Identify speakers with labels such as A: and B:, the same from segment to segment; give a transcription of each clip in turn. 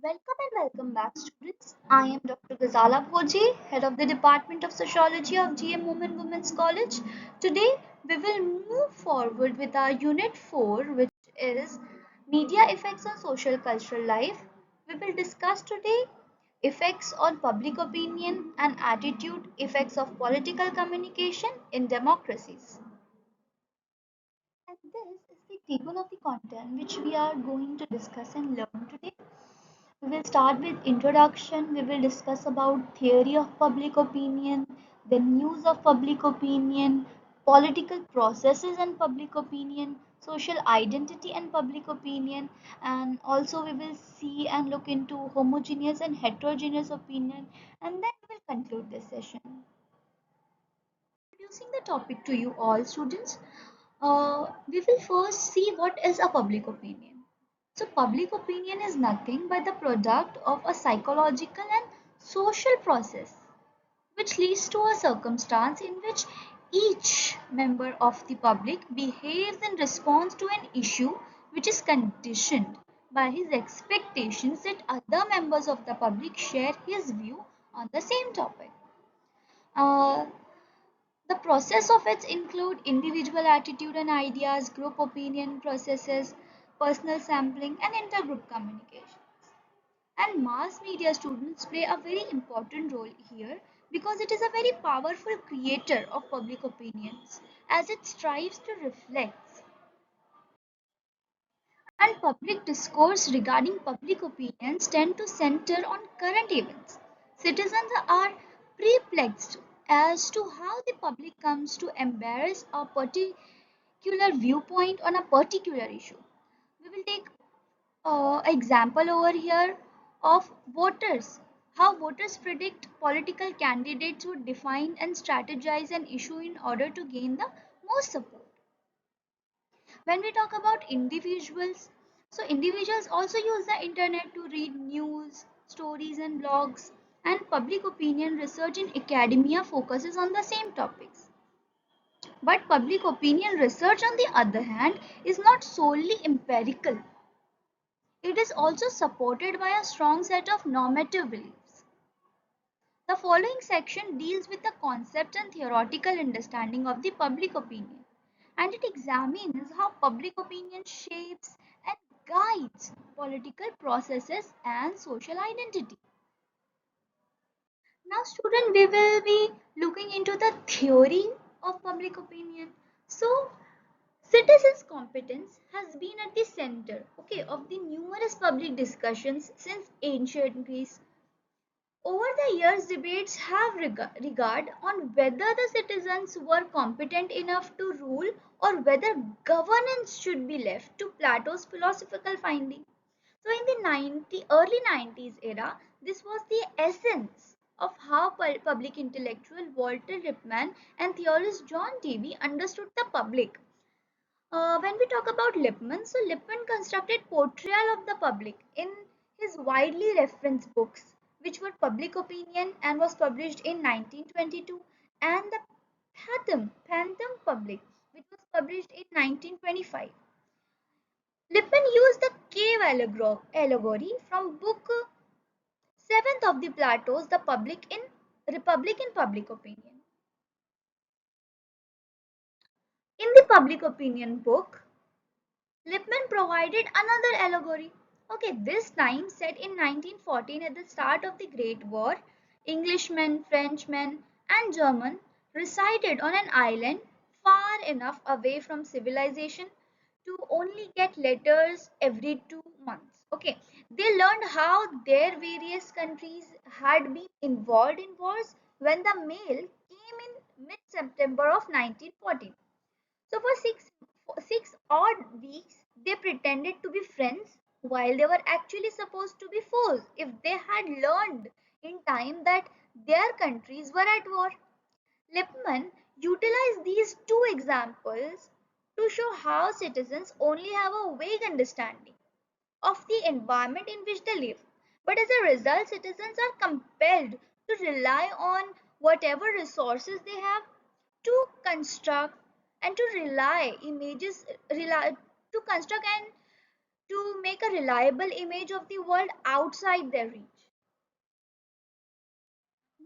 A: Welcome back, students. I am Dr. Ghazala Bhoji, head of the Department of Sociology of GM Women's College. Today, we will move forward with our Unit 4, which is Media Effects on Social Cultural Life. We will discuss today effects on public opinion and attitude, effects of political communication in democracies. And this is the table of the content which we are going to discuss and learn today. We will start with introduction. We will discuss about theory of public opinion, the use of public opinion, political processes and public opinion, social identity and public opinion, and also we will see and look into homogeneous and heterogeneous opinion, and then we will conclude this session. Introducing the topic to you all students, we will first see what is a public opinion. So public opinion is nothing but the product of a psychological and social process which leads to a circumstance in which each member of the public behaves in response to an issue which is conditioned by his expectations that other members of the public share his view on the same topic. Uh, the process of it include individual attitude and ideas, group opinion processes, personal sampling, and intergroup communication. And mass media students play a very important role here because it is a very powerful creator of public opinions as it strives to reflect and public discourse regarding public opinions tend to center on current events. Citizens are perplexed as to how the public comes to embrace a particular viewpoint on a particular issue. We will take example over here of voters. How voters predict political candidates would define and strategize an issue in order to gain the most support. When we talk about individuals, so individuals also use the internet to read news, stories, and blogs, and public opinion research in academia focuses on the same topics. But public opinion research, on the other hand, is not solely empirical. It is also supported by a strong set of normative beliefs. The following section deals with the concept and theoretical understanding of the public opinion, and it examines how public opinion shapes and guides political processes and social identity. Now, student, we will be looking into the theory of public opinion. So, citizens' competence has been at the center, okay, of the numerous public discussions since ancient Greece. Over the years, debates have regard on whether the citizens were competent enough to rule or whether governance should be left to Plato's philosophical finding. So in the early 90s era, this was the essence of how public intellectual Walter Lippmann and theorist John Dewey understood the public. When we talk about Lippmann, so Lippmann constructed portrayal of the public in his widely referenced books, which were Public Opinion and was published in 1922, and the Phantom Public, which was published in 1925. Lippmann used the cave allegory from book 7th of the Plato's The Republic in Public Opinion. In the Public Opinion book, Lippmann provided another allegory. Okay, this time set in 1914 at the start of the Great War, Englishmen, Frenchmen, and German resided on an island far enough away from civilization to only get letters every 2 months. Okay, they learned how their various countries had been involved in wars when the mail came in mid September of 1914. So for six odd weeks, they pretended to be friends while they were actually supposed to be foes if they had learned in time that their countries were at war. Lippmann utilized these two examples to show how citizens only have a vague understanding of the environment in which they live. But as a result, citizens are compelled to rely on whatever resources they have to construct and to rely images rely to construct and to make a reliable image of the world outside their reach.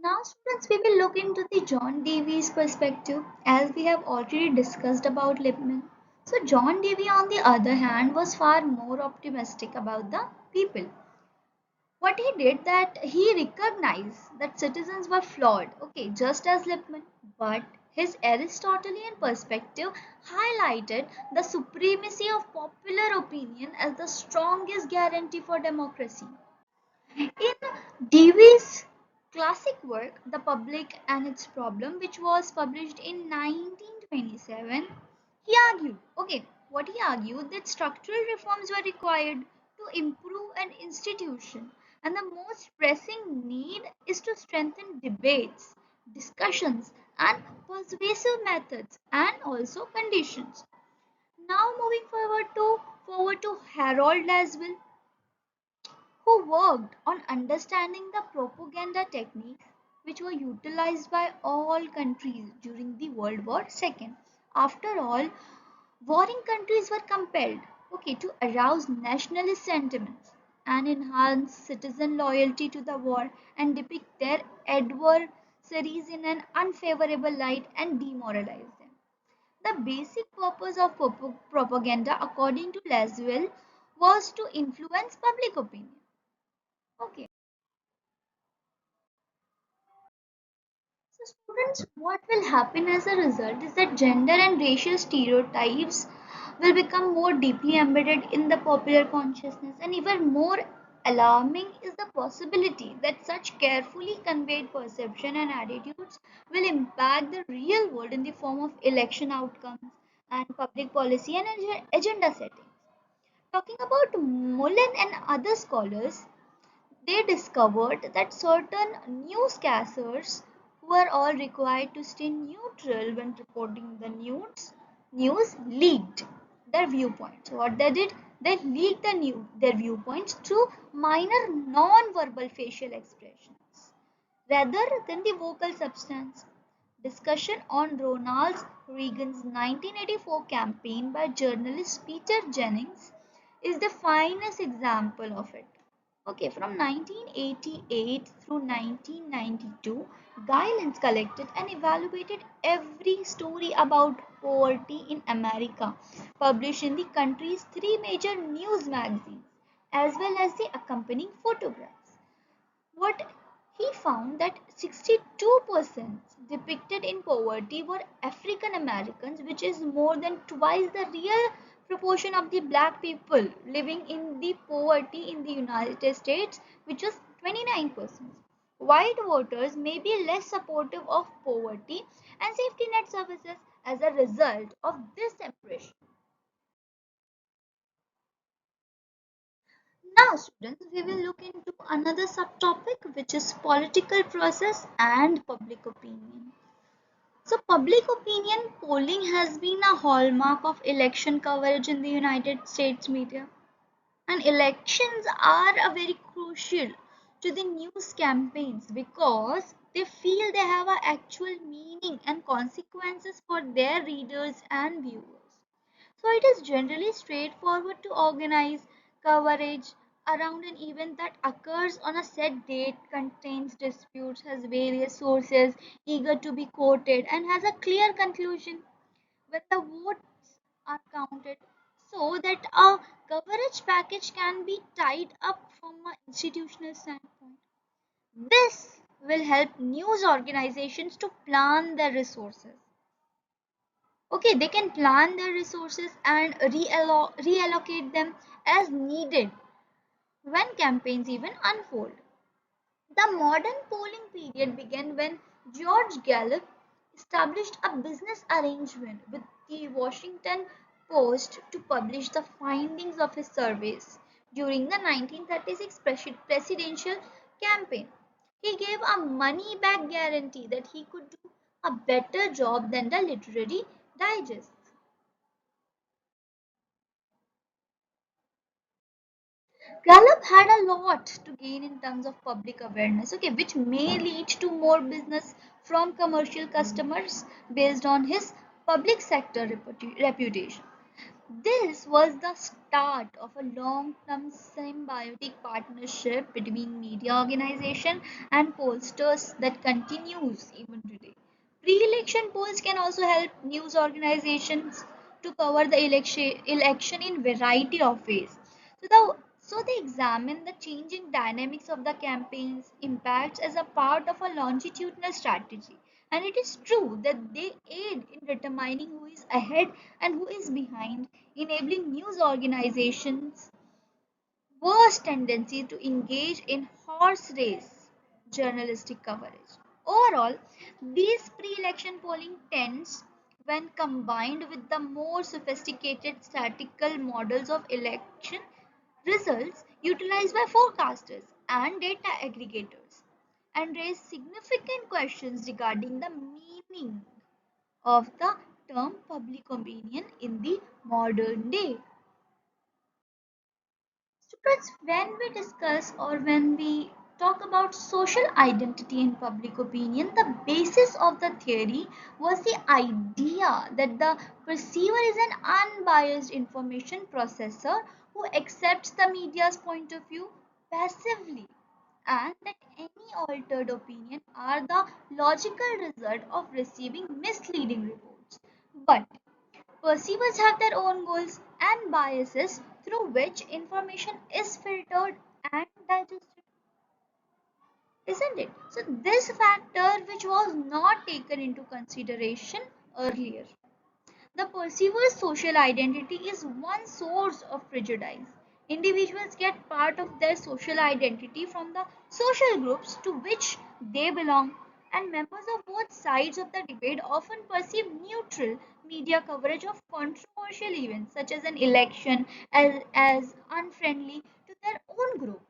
A: Now, students, we will look into the John Davy's perspective as we have already discussed about Lippmann. So, John Davy, on the other hand, was far more optimistic about the people. What he did that he recognized that citizens were flawed, okay, just as Lippmann, but his Aristotelian perspective highlighted the supremacy of popular opinion as the strongest guarantee for democracy. In Davies' classic work, The Public and Its Problem, which was published in 1927, he argued, okay, what he argued that structural reforms were required to improve an institution, and the most pressing need is to strengthen debates, discussions, and persuasive methods, and also conditions. Now moving forward to Harold Laswell, who worked on understanding the propaganda techniques which were utilized by all countries during the World War II. After all, warring countries were compelled, okay, to arouse nationalist sentiments and enhance citizen loyalty to the war and depict their adversaries in an unfavorable light and demoralize them. The basic purpose of propaganda, according to Laswell, was to influence public opinion. Okay. So students, what will happen as a result is that gender and racial stereotypes will become more deeply embedded in the popular consciousness, and even more alarming is the possibility that such carefully conveyed perception and attitudes will impact the real world in the form of election outcomes and public policy and agenda setting. Talking about Mullen and other scholars, they discovered that certain newscasters were all required to stay neutral when reporting the news leaked their viewpoints. What they did, they leaked their viewpoints through minor non-verbal facial expressions rather than the vocal substance. Discussion on Ronald Reagan's 1984 campaign by journalist Peter Jennings is the finest example of it. Okay, from 1988 through 1992, Guylands collected and evaluated every story about poverty in America, published in the country's three major news magazines, as well as the accompanying photographs. What he found that 62% depicted in poverty were African Americans, which is more than twice the real proportion of the black people living in the poverty in the United States, which was 29%. White voters may be less supportive of poverty and safety net services as a result of this impression. Now, students, we will look into another subtopic, which is political process and public opinion. So, public opinion polling has been a hallmark of election coverage in the United States media. And elections are a very crucial to the news campaigns because they feel they have an actual meaning and consequences for their readers and viewers. So it is generally straightforward to organize coverage around an event that occurs on a set date, contains disputes, has various sources eager to be quoted, and has a clear conclusion when the votes are counted so that a coverage package can be tied up from an institutional standpoint. This will help news organizations to plan their resources. Okay, they can plan their resources and reallocate them as needed when campaigns even unfold. The modern polling period began when George Gallup established a business arrangement with the Washington Post to publish the findings of his surveys during the 1936 presidential campaign. He gave a money back guarantee that he could do a better job than the literary digest. Gallup had a lot to gain in terms of public awareness, okay, which may lead to more business from commercial customers based on his public sector reputation. This was the start of a long-term symbiotic partnership between media organization and pollsters that continues even today. Pre-election polls can also help news organizations to cover the election in variety of ways. So they examine the changing dynamics of the campaign's impacts as a part of a longitudinal strategy. And it is true that they aid in determining who is ahead and who is behind, enabling news organizations worst tendency to engage in horse race journalistic coverage. Overall, these pre-election polling tends, when combined with the more sophisticated statistical models of election results utilized by forecasters and data aggregators, and raise significant questions regarding the meaning of the term public opinion in the modern day. Students, when we discuss or when we talk about social identity and public opinion, the basis of the theory was the idea that the perceiver is an unbiased information processor who accepts the media's point of view passively, and that any altered opinion are the logical result of receiving misleading reports. But perceivers have their own goals and biases through which information is filtered and digested, isn't it? So, this factor, which was not taken into consideration earlier. The perceiver's social identity is one source of prejudice. Individuals get part of their social identity from the social groups to which they belong, and members of both sides of the debate often perceive neutral media coverage of controversial events such as an election as unfriendly to their own group.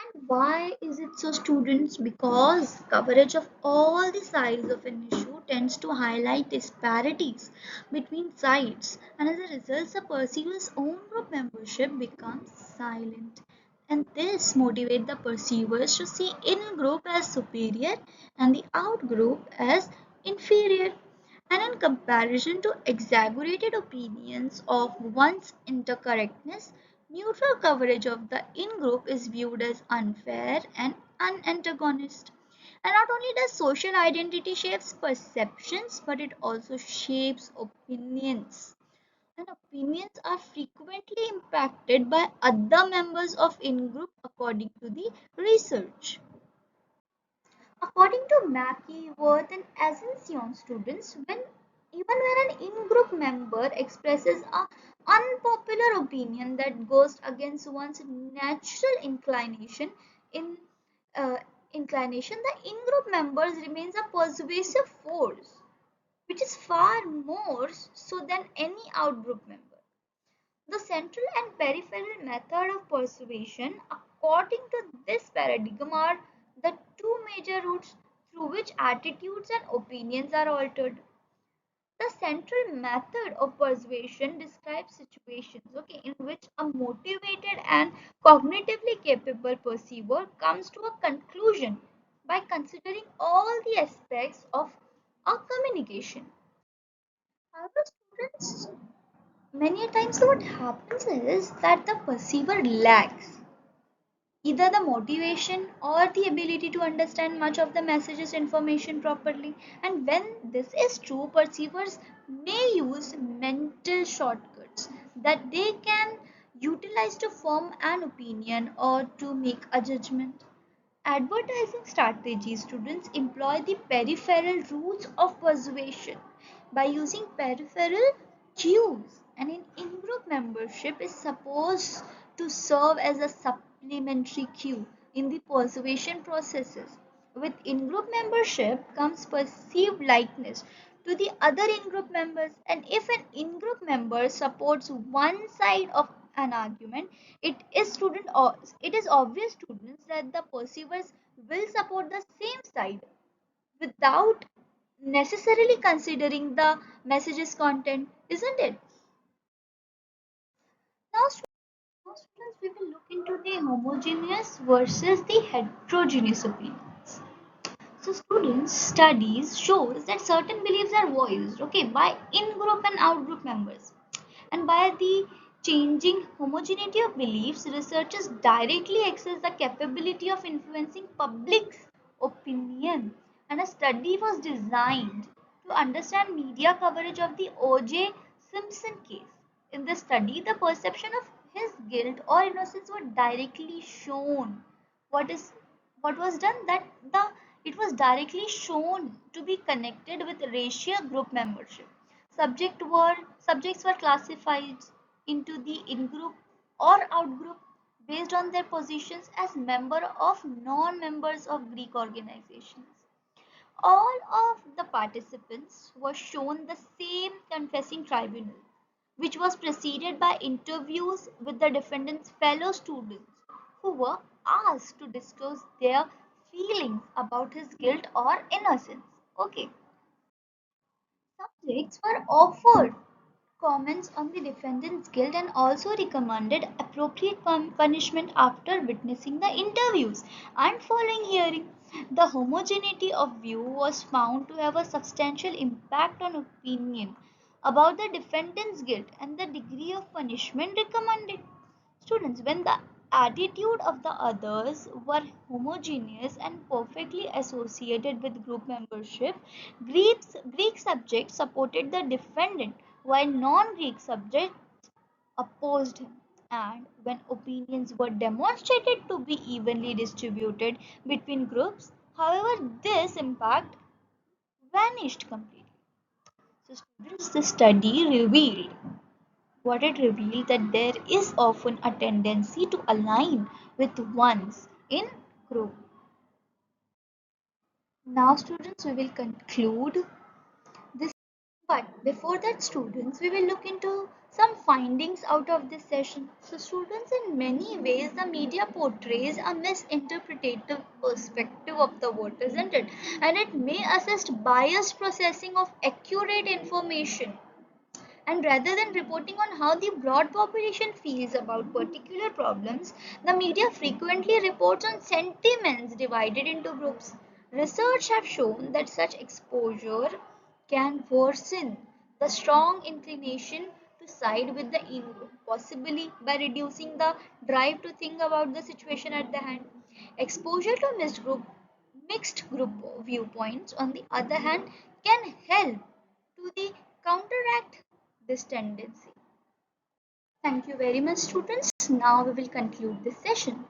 A: And why is it so, students? Because coverage of all the sides of an issue tends to highlight disparities between sides, and as a result, the perceiver's own group membership becomes silent. And this motivates the perceivers to see in group as superior and the out group as inferior. And in comparison to exaggerated opinions of one's intercorrectness, neutral coverage of the in-group is viewed as unfair and unantagonist. And not only does social identity shapes perceptions, but it also shapes opinions. And opinions are frequently impacted by other members of in-group according to the research. According to Mackey, Worth, and Ascension students, even when an in-group member expresses an unpopular opinion that goes against one's natural in uh, inclination, the in-group members remains a persuasive force, which is far more so than any out-group member. The central and peripheral method of persuasion, according to this paradigm, are the two major routes through which attitudes and opinions are altered. The central method of persuasion describes situations, okay, in which a motivated and cognitively capable perceiver comes to a conclusion by considering all the aspects of a communication. However, students, many times what happens is that the perceiver lacks either the motivation or the ability to understand much of the message's information properly. And when this is true, perceivers may use mental shortcuts that they can utilize to form an opinion or to make a judgment. Advertising strategies, students employ the peripheral routes of persuasion by using peripheral cues, and an in-group membership is supposed to serve as a supplementary cue in the persuasion processes. With in-group membership comes perceived likeness to the other in-group members, and if an in-group member supports one side of an argument, it is obvious, students, that the perceivers will support the same side without necessarily considering the message's content, isn't it? Now, students, we will look into the homogeneous versus the heterogeneous opinions. So, students, studies shows that certain beliefs are voiced, okay, by in-group and out-group members, And by the changing homogeneity of beliefs, researchers directly access the capability of influencing public's opinion. And a study was designed to understand media coverage of the O.J. Simpson case. In the study, the perception of his guilt or innocence were directly shown. What is what was done that the it was directly shown to be connected with racial group membership. Subjects were classified into the in-group or out-group based on their positions as member of non-members of Greek organizations. All of the participants were shown the same confessing tribunal, which was preceded by interviews with the defendant's fellow students who were asked to disclose their feelings about his guilt or innocence. Okay, subjects were offered comments on the defendant's guilt and also recommended appropriate punishment after witnessing the interviews and following hearing. The homogeneity of view was found to have a substantial impact on opinion about the defendant's guilt and the degree of punishment recommended. Students, when the attitude of the others were homogeneous and perfectly associated with group membership, Greek subjects supported the defendant while non-Greek subjects opposed him. And when opinions were demonstrated to be evenly distributed between groups, however, this impact vanished completely. So, students, the study revealed what it revealed that there is often a tendency to align with ones in group. Now, students, we will conclude this. But before that, students, we will look into some findings out of this session. So, students, in many ways, the media portrays a misinterpretative perspective of the world, isn't it? And it may assist biased processing of accurate information. And rather than reporting on how the broad population feels about particular problems, the media frequently reports on sentiments divided into groups. Research have shown that such exposure can worsen the strong inclination to side with the in group, possibly by reducing the drive to think about the situation at the hand. Exposure to mixed group viewpoints, on the other hand, can help to the counteract this tendency. Thank you very much, students. Now we will conclude this session.